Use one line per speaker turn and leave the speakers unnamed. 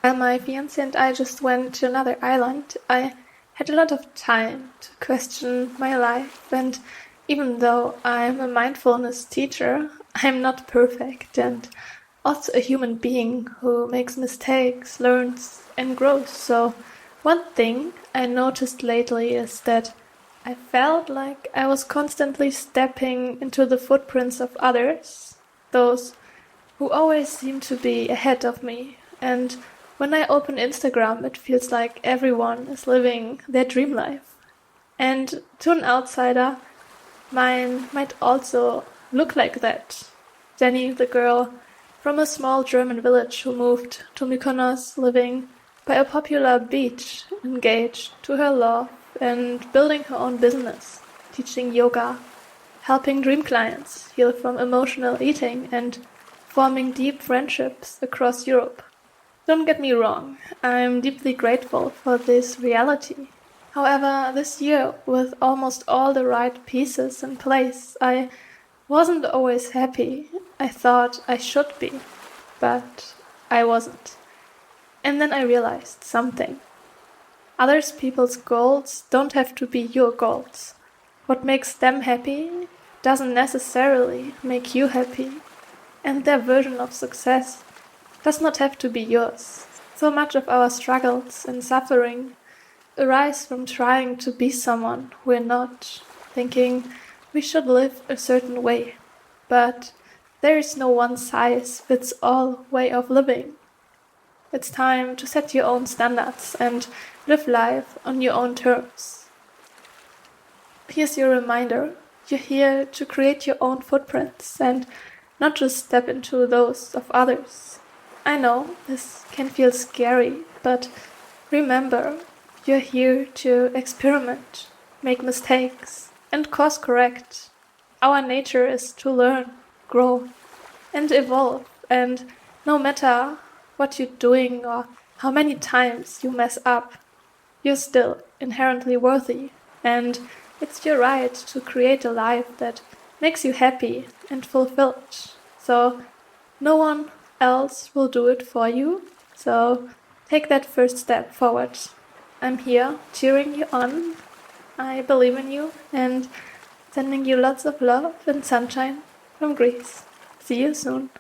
While my fiance and I just went to another island, I had a lot of time to question my life, and even though I'm a mindfulness teacher, I'm not perfect and also a human being who makes mistakes, learns, and grows. So, one thing I noticed lately is that I felt like I was constantly stepping into the footprints of others, those who always seem to be ahead of me. And when I open Instagram, it feels like everyone is living their dream life. And to an outsider, mine might also look like that. Jenni, the girl from a small German village who moved to Mykonos, living by a popular beach, engaged to her love and building her own business, teaching yoga, helping dream clients heal from emotional eating, and forming deep friendships across Europe. Don't get me wrong, I'm deeply grateful for this reality. However, this year, with almost all the right pieces in place, I wasn't always happy. I thought I should be, but I wasn't. And then I realized something. Others people's goals don't have to be your goals. What makes them happy doesn't necessarily make you happy, and their version of success does not have to be yours. So much of our struggles and suffering arise from trying to be someone we're not, thinking we should live a certain way. But there is no one size fits all way of living. It's time to set your own standards and live life on your own terms. Here's your reminder. You're here to create your own footprints and not just step into those of others. I know this can feel scary, but remember, you're here to experiment, make mistakes, and course correct. Our nature is to learn, grow, and evolve, and no matter what you're doing or how many times you mess up, you're still inherently worthy, and it's your right to create a life that makes you happy and fulfilled. So no one else will do it for you. So take that first step forward. I'm here cheering you on. I believe in you and sending you lots of love and sunshine from Greece. See you soon.